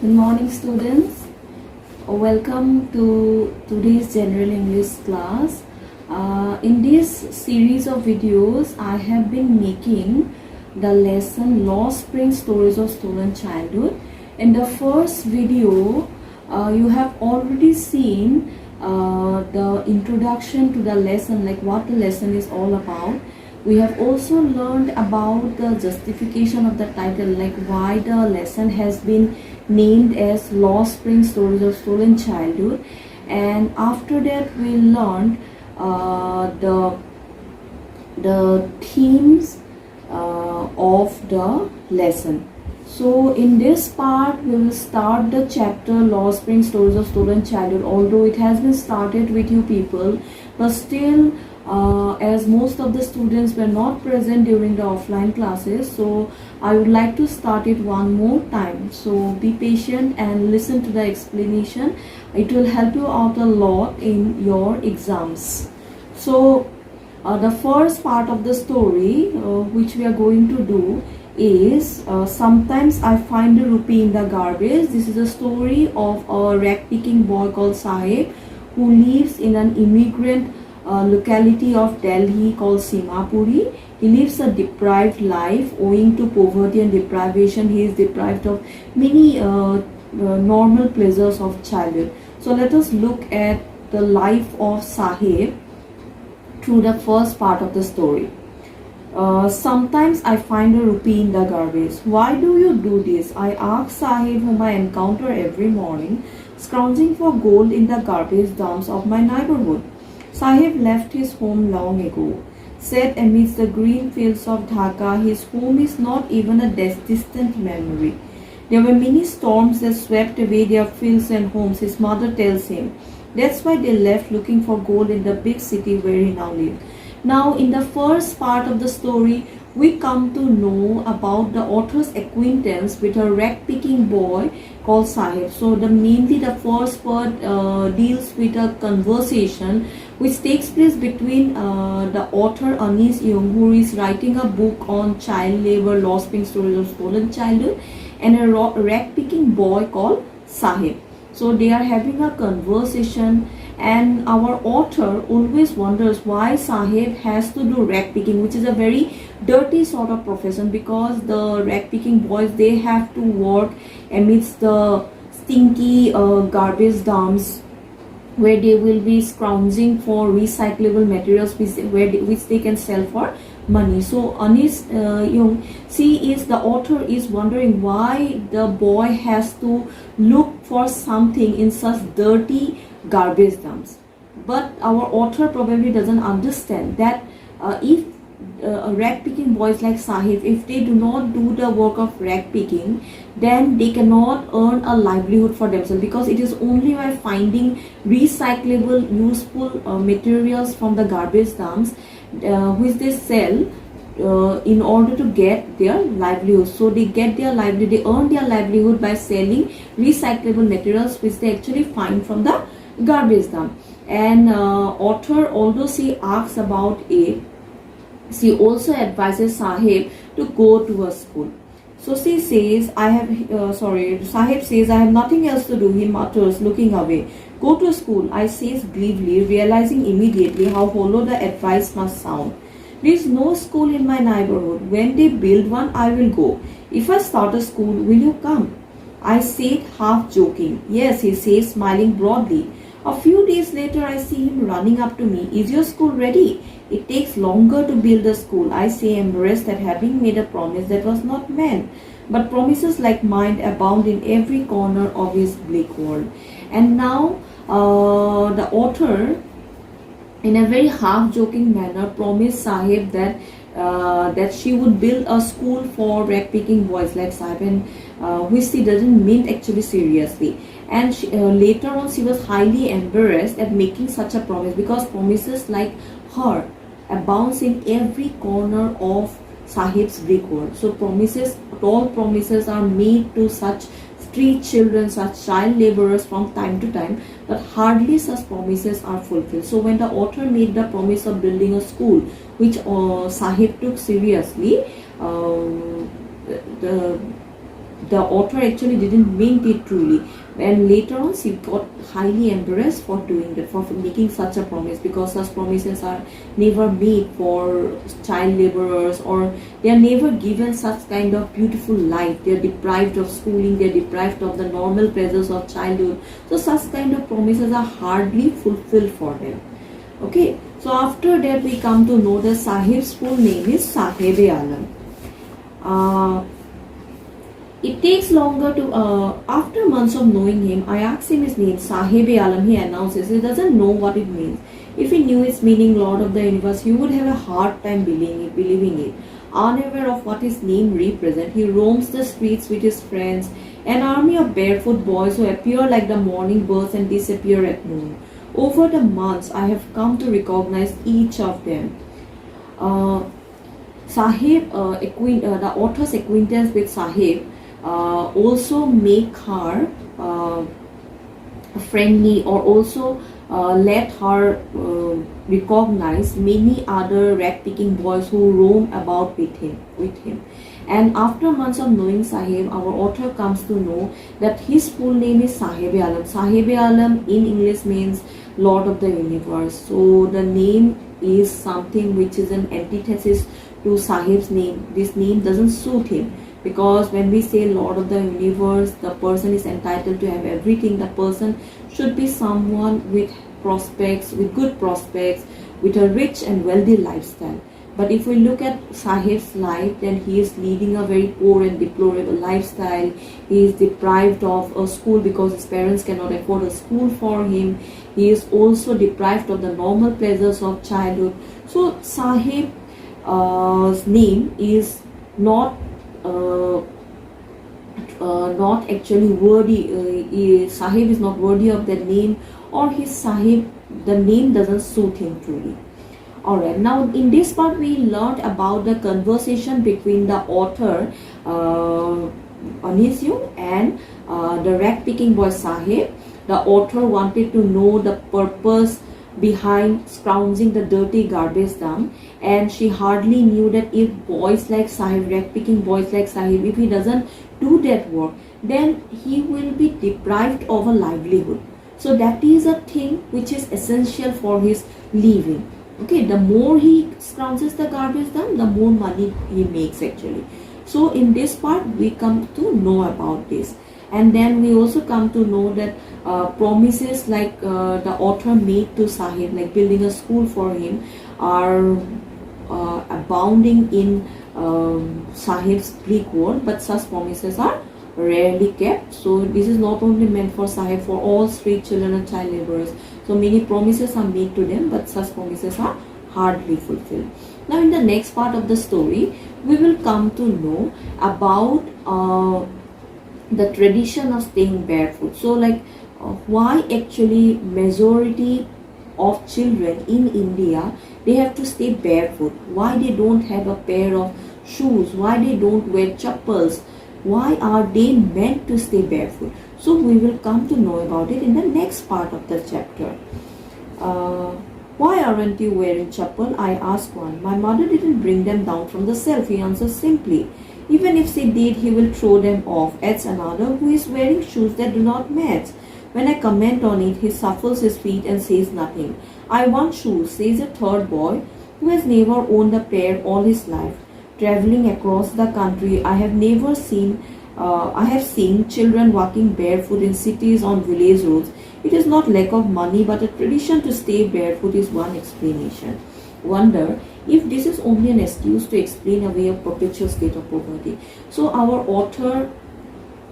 Good morning, students. Welcome to today's General English class. In this series of videos, I have been making the lesson Lost Spring Stories of Stolen Childhood. In the first video, you have already seen the introduction to the lesson, like what the lesson is all about. We have also learned about the justification of the title, like why the lesson has been named as Lost Spring Stories of Stolen Childhood. And after that we learned the themes of the lesson. So in this part we will start the chapter Lost Spring Stories of Stolen Childhood, although it has been started with you people, but still as most of the students were not present during the offline classes, so I would like to start it one more time. So be patient and listen to the explanation. It will help you out a lot in your exams. So the first part of the story which we are going to do is Sometimes I Find a Rupee in the Garbage. This is a story of a rag picking boy called Sahib who lives in an immigrant locality of Delhi called Simapuri. He lives a deprived life owing to poverty and deprivation. He is deprived of many normal pleasures of childhood. So let us look at the life of Sahib through the first part of the story. Sometimes I find a rupee in the garbage. Why do you do this? I ask Sahib, whom I encounter every morning, scrounging for gold in the garbage dumps of my neighborhood. Sahib left his home long ago. Set amidst the green fields of Dhaka, his home is not even a distant memory. There were many storms that swept away their fields and homes, his mother tells him. That's why they left looking for gold in the big city where he now lived. Now, in the first part of the story, we come to know about the author's acquaintance with a rag-picking boy called Sahib. So, mainly the first part deals with a conversation which takes place between the author Anis Young, who is writing a book on child labor, lost spring stories of stolen childhood, and a rag-picking boy called Sahib. So they are having a conversation, and our author always wonders why Sahib has to do rag picking, which is a very dirty sort of profession, because the rag picking boys, they have to work amidst the stinky garbage dumps where they will be scrounging for recyclable materials which they can sell for money. So Anis Young, the author is wondering why the boy has to look for something in such dirty garbage dumps. But our author probably doesn't understand that if rag picking boys like Sahib, if they do not do the work of rag picking, then they cannot earn a livelihood for themselves, because it is only by finding recyclable useful materials from the garbage dumps which they sell in order to get their livelihood. So they get their livelihood, they earn their livelihood by selling recyclable materials which they actually find from the garbage dump. And author, although she asks about it, she also advises Sahib to go to a school. So she says, Sahib says, I have nothing else to do, he mutters, looking away. Go to school, I says gravely, realizing immediately how hollow the advice must sound. There is no school in my neighborhood. When they build one, I will go. If I start a school, will you come? I said, half joking. Yes, he says, smiling broadly. A few days later, I see him running up to me. Is your school ready? It takes longer to build a school, I say, embarrassed at having made a promise that was not meant. But promises like mine abound in every corner of his bleak world. And now, the author, in a very half-joking manner, promised Sahib that that she would build a school for rag-picking boys like Sahib, and which she doesn't mean actually seriously. And later on, she was highly embarrassed at making such a promise, because promises like her abounds in every corner of Sahib's brick world. So promises, all promises are made to such street children, such child laborers from time to time, but hardly such promises are fulfilled. So when the author made the promise of building a school, which Sahib took seriously, the the author actually didn't mean it truly, and later on she got highly embarrassed for doing that, for making such a promise, because such promises are never made for child laborers, or they are never given such kind of beautiful life. They are deprived of schooling, they are deprived of the normal pleasures of childhood, so such kind of promises are hardly fulfilled for them. Okay, so after that we come to know that Sahib's full name is Sahib-e-Alam. It takes longer to, after months of knowing him, I asked him his name, Sahib-e-Alam, he announces. He doesn't know what it means. If he knew its meaning, Lord of the Universe, he would have a hard time believing it. Unaware of what his name represents, he roams the streets with his friends, an army of barefoot boys who appear like the morning birds and disappear at noon. Over the months, I have come to recognize each of them. The author's acquaintance with Sahib also make her friendly, or also let her recognize many other rag-picking boys who roam about with him. And after months of knowing Sahib, our author comes to know that his full name is Sahib-e-Alam. Sahib-e-Alam in English means Lord of the Universe. So the name is something which is an antithesis to Sahib's name. This name doesn't suit him, because when we say Lord of the Universe, the person is entitled to have everything. The person should be someone with prospects, with good prospects, with a rich and wealthy lifestyle. But if we look at Sahib's life, then he is leading a very poor and deplorable lifestyle. He is deprived of a school because his parents cannot afford a school for him. He is also deprived of the normal pleasures of childhood. So Sahib's name is not actually worthy. Sahib is not worthy of that name, or his Sahib, the name doesn't suit him truly. Alright, now in this part we learned about the conversation between the author Anisyung and the rag-picking boy Sahib. The author wanted to know the purpose behind scrounging the dirty garbage dump, and she hardly knew that if boys like Sahib, rag-picking boys like Sahib, if he doesn't do that work, then he will be deprived of a livelihood. So that is a thing which is essential for his living. Okay, the more he scrounges the garbage dump, the more money he makes actually. So in this part we come to know about this, and then we also come to know that promises like the author made to Sahib, like building a school for him, are abounding in Sahib's Greek world, but such promises are rarely kept. So this is not only meant for Sahib, for all street children and child laborers. So many promises are made to them, but such promises are hardly fulfilled. Now in the next part of the story, we will come to know about the tradition of staying barefoot. So like why actually majority of children in India, they have to stay barefoot. Why they don't have a pair of shoes? Why they don't wear chappals? Why are they meant to stay barefoot? So we will come to know about it in the next part of the chapter. Why aren't you wearing chappal? I asked one. My mother didn't bring them down from the shelf, he answers simply. Even if she did, he will throw them off, adds another who is wearing shoes that do not match. When I comment on it, he shuffles his feet and says nothing. I want shoes, says a third boy who has never owned a pair all his life. Traveling across the country, I have seen children walking barefoot in cities on village roads. It is not lack of money, but a tradition to stay barefoot is one explanation. Wonder if this is only an excuse to explain away a perpetual state of poverty. So our author,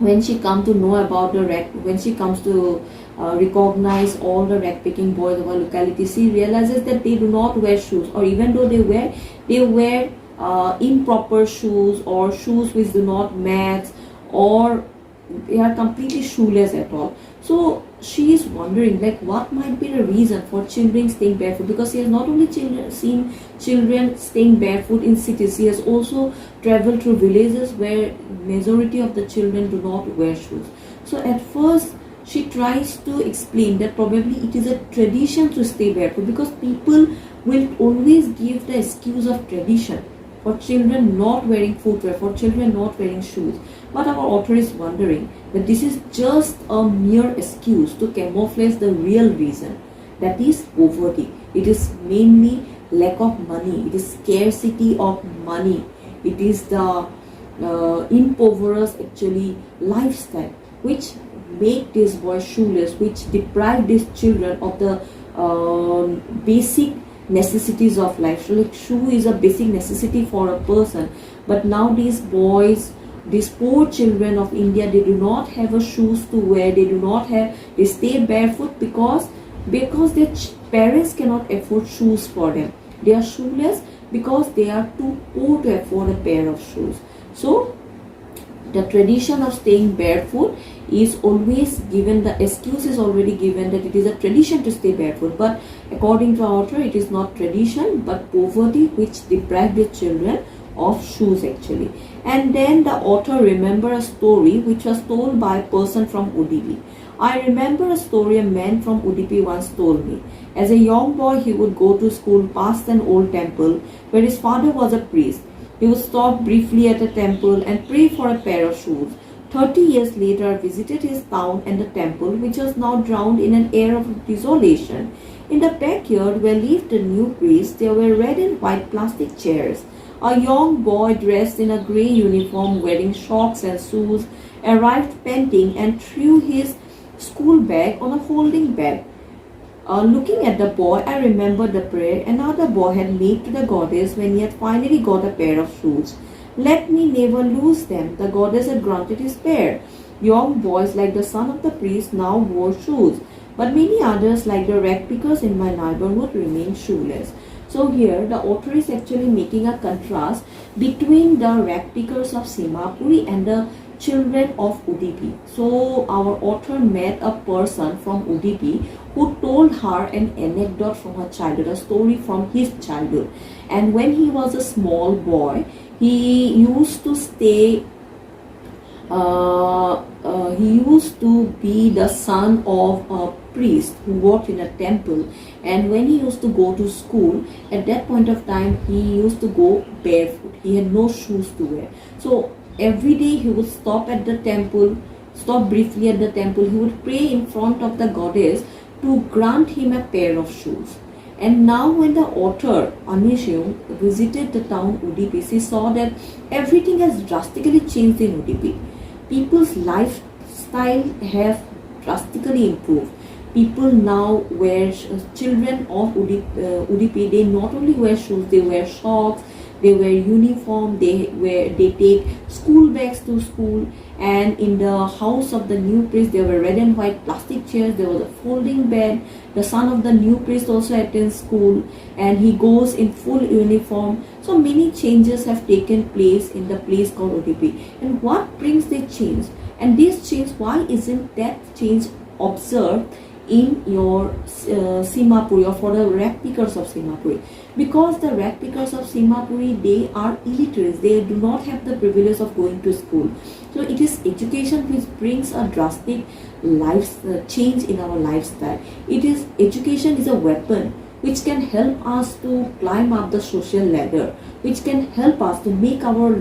when she comes to know about when she comes to recognize all the rag-picking boys of our locality, she realizes that they do not wear shoes, or even though they wear improper shoes, or shoes which do not match, or they are completely shoeless at all. So she is wondering like what might be the reason for children staying barefoot, because she has not only seen children staying barefoot in cities, she has also traveled through villages where majority of the children do not wear shoes. So at first she tries to explain that probably it is a tradition to stay barefoot, because people will always give the excuse of tradition for children not wearing footwear, for children not wearing shoes. But our author is wondering that this is just a mere excuse to camouflage the real reason, that is poverty. It is mainly lack of money, it is scarcity of money, it is the impoverished actually lifestyle which make these boys shoeless, which deprive these children of the basic necessities of life. So like shoe is a basic necessity for a person, but now these boys, these poor children of India, they do not have a shoes to wear, they stay barefoot because their parents cannot afford shoes for them. They are shoeless because they are too poor to afford a pair of shoes. So the tradition of staying barefoot is always given, the excuse is already given that it is a tradition to stay barefoot, but according to our author, it is not tradition but poverty which deprived the children of shoes actually. And then the author remember a story which was told by a person from Udupi. I remember a story a man from Udupi once told me. As a young boy, he would go to school past an old temple where his father was a priest. He would stop briefly at a temple and pray for a pair of shoes. 30 years later, I visited his town and the temple, which was now drowned in an air of desolation. In the backyard where lived the new priest, there were red and white plastic chairs. A young boy dressed in a grey uniform, wearing socks and shoes, arrived panting and threw his school bag on a folding bed. Looking at the boy, I remembered the prayer another boy had made to the goddess when he had finally got a pair of shoes. Let me never lose them, the goddess had granted his prayer. Young boys like the son of the priest now wore shoes, but many others like the rag pickers in my neighborhood remained shoeless. So here the author is actually making a contrast between the rag pickers of Simhapuri and the children of Udupi. So our author met a person from Udupi who told her an anecdote from her childhood, a story from his childhood. And when he was a small boy, he used to stay he used to be the son of a priest who worked in a temple, and when he used to go to school, at that point of time he used to go barefoot. He had no shoes to wear. So every day he would stop briefly at the temple. He would pray in front of the goddess to grant him a pair of shoes. And now when the author Anishyung visited the town Udupi, he saw that everything has drastically changed in Udupi. People's lifestyle have drastically improved. People now wear, children of Udupi, they not only wear shoes, they wear socks, they wear uniform, they take school bags to school, and in the house of the new priest there were red and white plastic chairs, there was a folding bed. The son of the new priest also attends school and he goes in full uniform. So many changes have taken place in the place called Udupi. And what brings the change? And this change, why isn't that change observed in your Simhapuri or for the rag pickers of Simhapuri? Because the rag pickers of Simhapuri, they are illiterate. They do not have the privilege of going to school. So it is education which brings a drastic change in our lifestyle. Education is a weapon which can help us to climb up the social ladder, which can help us to make our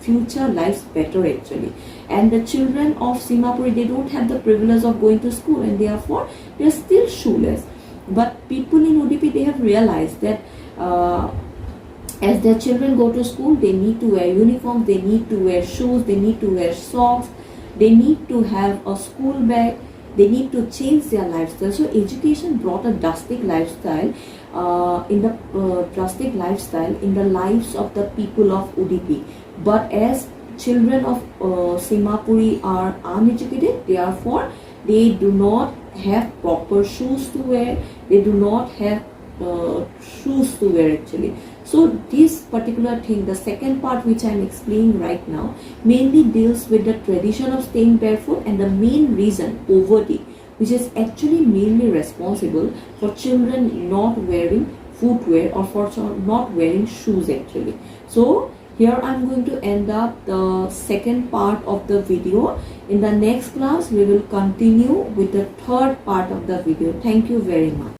future lives better actually. And the children of Simhapuri, they don't have the privilege of going to school and therefore they are still shoeless. But people in Udupi, they have realized that as their children go to school, they need to wear uniforms, they need to wear shoes, they need to wear socks, they need to have a school bag, they need to change their lifestyle. So education brought a drastic lifestyle in the lives of the people of Udupi. But as children of Simhapuri are uneducated, therefore they do not have proper shoes to wear, they do not have shoes to wear actually. So this particular thing, the second part which I am explaining right now, mainly deals with the tradition of staying barefoot and the main reason, poverty, which is actually mainly responsible for children not wearing footwear or for not wearing shoes actually. So here I am going to end up the second part of the video. In the next class we will continue with the third part of the video. Thank you very much.